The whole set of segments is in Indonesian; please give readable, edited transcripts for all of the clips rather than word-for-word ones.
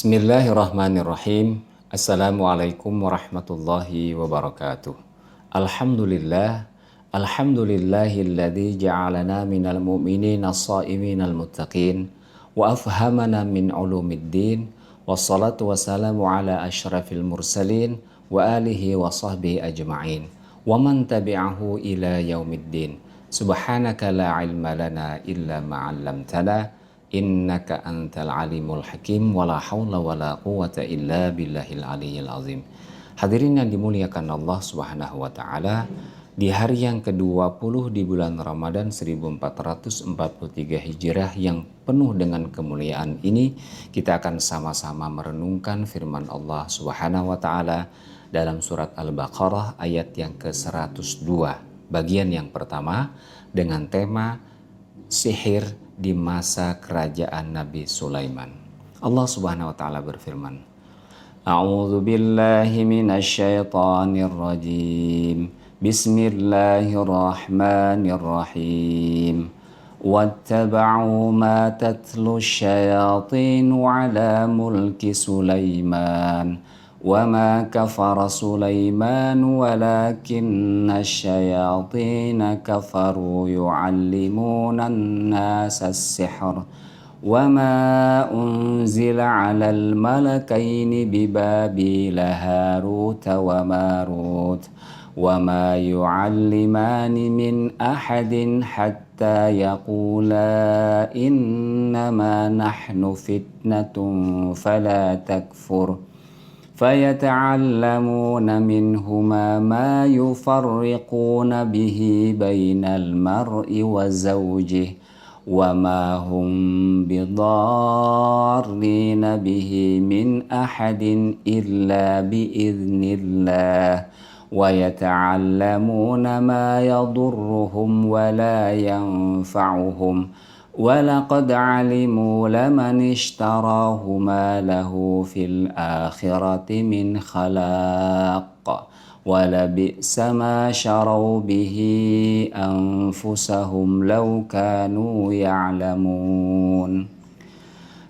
Bismillahirrahmanirrahim. Assalamualaikum warahmatullahi wabarakatuh. Alhamdulillah. Alhamdulillahilladzi ja'alana minal mu'minina as-sa'iminal muttaqin wa afhamana min ulumiddin. Wassalatu wassalamu ala asyrafil mursalin wa alihi wa sahbihi ajma'in wa man tabi'ahu ila yaumiddin. Subhanaka la ilma lana illa ma 'allamtana innaka antal alimul hakim wala haula wala quwata illa billahil aliyyil azim. Hadirin yang dimuliakan Allah Subhanahu wa taala, di hari yang ke-20 di bulan Ramadan 1443 Hijrah yang penuh dengan kemuliaan ini, kita akan sama-sama merenungkan firman Allah Subhanahu wa taala dalam surat Al-Baqarah ayat yang ke-102, bagian yang pertama dengan tema sihir di masa kerajaan Nabi Sulaiman. Allah Subhanahu wa taala berfirman, A'udzu billahi minasyaitonir rajim. Bismillahirrahmanirrahim. Wattaba'u ma tatlu asyayatin 'ala mulki Sulaiman. وَمَا كَفَرَ سُلَيْمَانُ وَلَكِنَّ الشَّيَاطِينَ كَفَرُوا يُعَلِّمُونَ النَّاسَ السِّحْرَ وَمَا أُنْزِلَ عَلَى الْمَلَكَيْنِ بِبَابِيلَ هَارُوتَ وَمَارُوتَ وَمَا يُعَلِّمَانِ مِنْ أَحَدٍ حَتَّى يَقُولَا إِنَّمَا نَحْنُ فِتْنَةٌ فَلَا تَكْفُرْ فَيَتَعَلَّمُونَ مِنْهُمَا مَا يُفَرِّقُونَ بِهِ بَيْنَ الْمَرْءِ وَزَوْجِهِ وَمَا هُمْ بِضَارِّينَ بِهِ مِنْ أَحَدٍ إِلَّا بِإِذْنِ اللَّهِ وَيَتَعَلَّمُونَ مَا يَضُرُّهُمْ وَلَا يَنْفَعُهُمْ وَلَقَدْ عَلِمُوا لَمَنِ اشْتَرَاهُ مَا لَهُ فِي الْآخِرَةِ مِنْ خَلَاقٍ وَلَبِئْسَ مَا شَرَوْا بِهِ أَنفُسَهُمْ لَوْ كَانُوا يَعْلَمُونَ.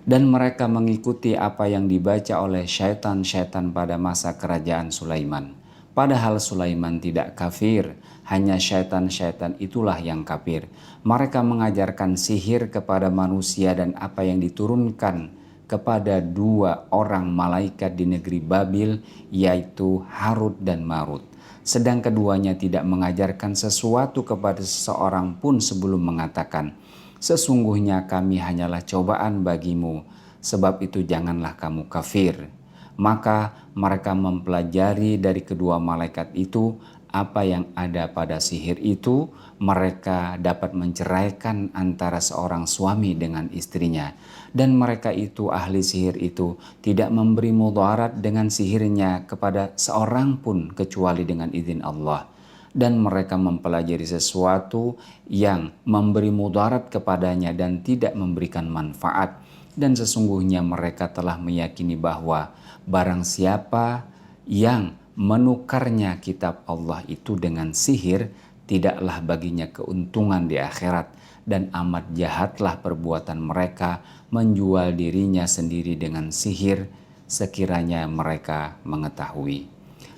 Dan mereka mengikuti apa yang dibaca oleh syaitan-syaitan pada masa kerajaan Sulaiman. Padahal Sulaiman tidak kafir, hanya syaitan-syaitan itulah yang kafir. Mereka mengajarkan sihir kepada manusia dan apa yang diturunkan kepada dua orang malaikat di negeri Babil, yaitu Harut dan Marut. Sedang keduanya tidak mengajarkan sesuatu kepada seseorang pun sebelum mengatakan, sesungguhnya kami hanyalah cobaan bagimu, sebab itu janganlah kamu kafir. Maka mereka mempelajari dari kedua malaikat itu apa yang ada pada sihir itu. Mereka dapat menceraikan antara seorang suami dengan istrinya, dan mereka itu ahli sihir itu tidak memberi mudarat dengan sihirnya kepada seorang pun kecuali dengan izin Allah. Dan mereka mempelajari sesuatu yang memberi mudarat kepadanya dan tidak memberikan manfaat. Dan sesungguhnya mereka telah meyakini bahwa barang siapa yang menukarnya kitab Allah itu dengan sihir, tidaklah baginya keuntungan di akhirat, dan amat jahatlah perbuatan mereka menjual dirinya sendiri dengan sihir sekiranya mereka mengetahui.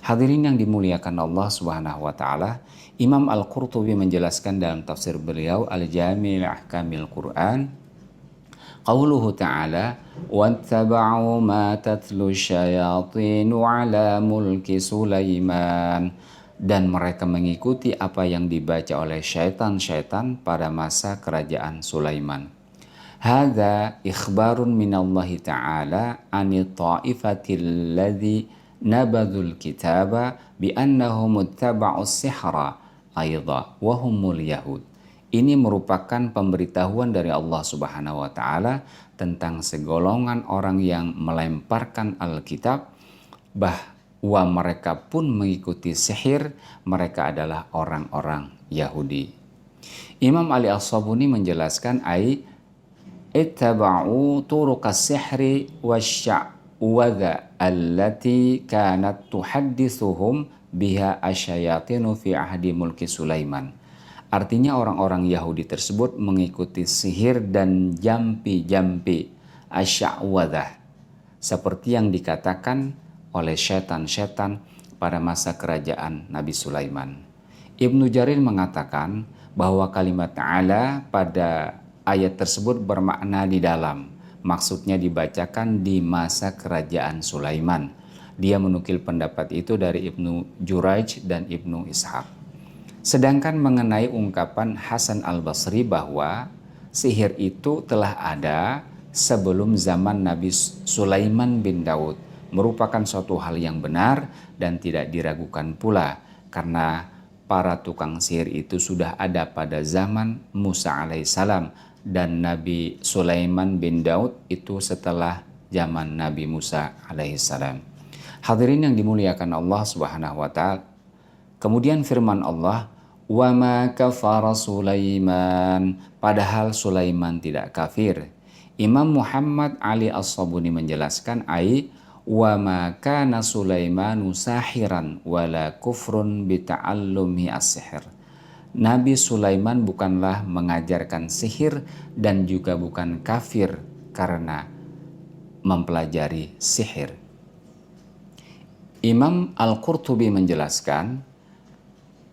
Hadirin yang dimuliakan Allah Subhanahu wa taala, Imam Al-Qurtubi menjelaskan dalam tafsir beliau Al-Jami' li Ahkamil Quran, qauluhu ta'ala wattaba'u ma tatlu syayatinu 'ala mulki Sulaiman, dan mereka mengikuti apa yang dibaca oleh syaitan-syaitan pada masa kerajaan Sulaiman. Hadza ikhbarun minallahi ta'ala 'anil ta'ifatil ladzi nabadzul kitaba bi annahum ittaba'us sihra aidha wa humul yahud. Ini merupakan pemberitahuan dari Allah Subhanahu wa taala tentang segolongan orang yang melemparkan Alkitab, bahwa mereka pun mengikuti sihir. Mereka adalah orang-orang Yahudi. Imam Ali As-Sabuni menjelaskan ittaba'u turuqas sihri wasya'wadha allati kanat tuhaddithuhum biha asyayatinu fi ahdi mulki Sulaiman. Artinya orang-orang Yahudi tersebut mengikuti sihir dan jampi-jampi asya'wadhah seperti yang dikatakan oleh syaitan-syaitan pada masa kerajaan Nabi Sulaiman. Ibnu Jarir mengatakan bahwa kalimat ta'ala pada ayat tersebut bermakna di dalam. Maksudnya dibacakan di masa kerajaan Sulaiman. Dia menukil pendapat itu dari Ibnu Jurayj dan Ibnu Ishaq. Sedangkan mengenai ungkapan Hasan al-Basri bahwa sihir itu telah ada sebelum zaman Nabi Sulaiman bin Daud, merupakan suatu hal yang benar dan tidak diragukan pula, karena para tukang sihir itu sudah ada pada zaman Musa alaihissalam, dan Nabi Sulaiman bin Daud itu setelah zaman Nabi Musa alaihissalam. Hadirin yang dimuliakan Allah Subhanahu wa taala. Kemudian firman Allah, "Wa ma kafara Sulaiman," padahal Sulaiman tidak kafir. Imam Muhammad Ali As-Sabuni menjelaskan, wa ma kana Sulaimanu sahiran wala kufrun bita'allumi as-sihr. Nabi Sulaiman bukanlah mengajarkan sihir dan juga bukan kafir karena mempelajari sihir. Imam Al-Qurtubi menjelaskan,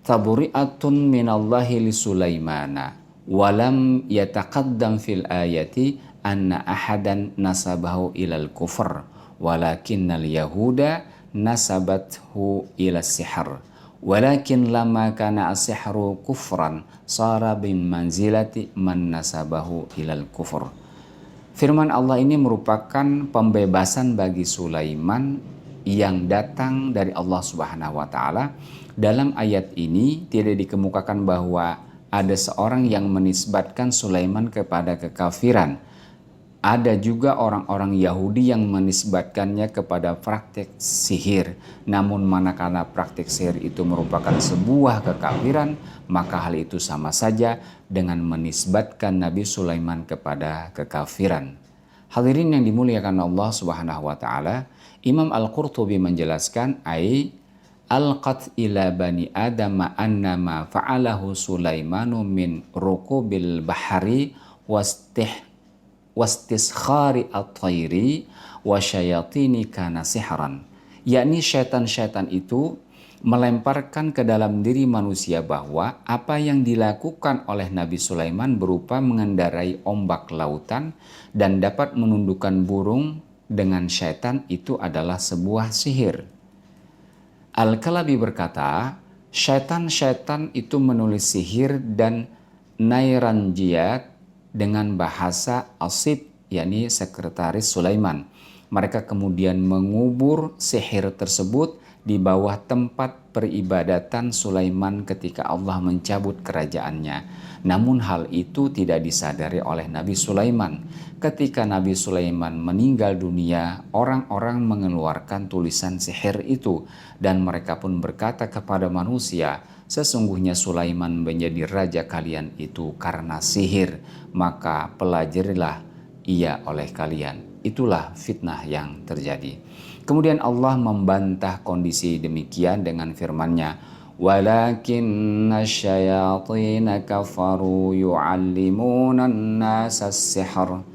"Taburi'atun minallahi li Sulaimana walam yataqaddam fil ayati anna ahadan nasabahu ilal kufr walakinnal yahuda nasabathu ila sihr walakin lama kana as-sihru kufran sara bin manzilati man nasabahu ilal kufr." Firman Allah ini merupakan pembebasan bagi Sulaiman yang datang dari Allah Subhanahu wa taala. Dalam ayat ini tidak dikemukakan bahwa ada seorang yang menisbatkan Sulaiman kepada kekafiran. Ada juga orang-orang Yahudi yang menisbatkannya kepada praktik sihir. Namun manakala praktik sihir itu merupakan sebuah kekafiran, maka hal itu sama saja dengan menisbatkan Nabi Sulaiman kepada kekafiran. Hadirin yang dimuliakan Allah Subhanahu wa taala, Imam Al-Qurtubi menjelaskan, alqat ila bani Adam annama fa'alahu Sulaimanu min rukubil bahari wastiskhari at-tayri wa syayatini kana sihran. Yakni syaitan-syaitan itu melemparkan ke dalam diri manusia bahwa apa yang dilakukan oleh Nabi Sulaiman berupa mengendarai ombak lautan dan dapat menundukkan burung dengan syaitan itu adalah sebuah sihir. Al-Kalabi berkata, syaitan-syaitan itu menulis sihir dan nairanjiyat dengan bahasa asib, yakni sekretaris Sulaiman. Mereka kemudian mengubur sihir tersebut di bawah tempat peribadatan Sulaiman ketika Allah mencabut kerajaannya. Namun hal itu tidak disadari oleh Nabi Sulaiman. Ketika Nabi Sulaiman meninggal dunia, orang-orang mengeluarkan tulisan sihir itu dan mereka pun berkata kepada manusia, "Sesungguhnya Sulaiman menjadi raja kalian itu karena sihir, maka pelajarilah ia oleh kalian." Itulah fitnah yang terjadi. Kemudian Allah membantah kondisi demikian dengan firman-Nya, "Walakinna syayatina kafaru yu'allimuna an-nasa as-sihr."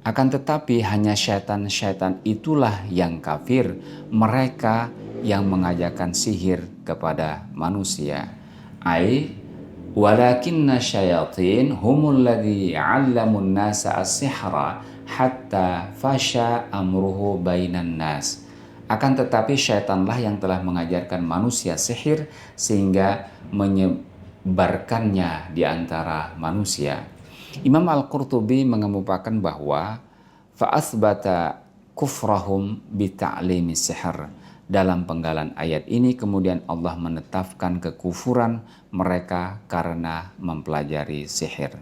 Akan tetapi hanya syaitan-syaitan itulah yang kafir, mereka yang mengajarkan sihir kepada manusia. Walakinna syayatin humul ladzi 'allamun nasa as-sihra hatta fasha amruhu bainan nas. Akan tetapi syaitanlah yang telah mengajarkan manusia sihir sehingga menyebarkannya di antara manusia. Imam Al-Qurtubi mengemukakan bahwa fa'athbata kufrahum bita'limi sihr. Dalam penggalan ayat ini kemudian Allah menetapkan kekufuran mereka karena mempelajari sihir.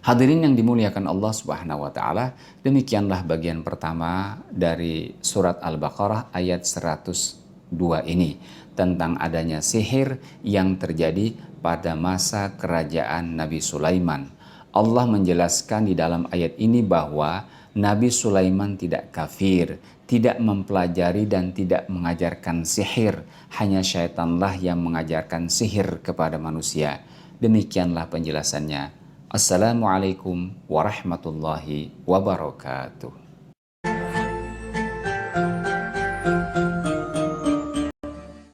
Hadirin yang dimuliakan Allah Subhanahu wa taala, demikianlah bagian pertama dari surat Al-Baqarah ayat 102 ini tentang adanya sihir yang terjadi pada masa kerajaan Nabi Sulaiman. Allah menjelaskan di dalam ayat ini bahwa Nabi Sulaiman tidak kafir, tidak mempelajari dan tidak mengajarkan sihir. Hanya syaitanlah yang mengajarkan sihir kepada manusia. Demikianlah penjelasannya. Assalamualaikum warahmatullahi wabarakatuh.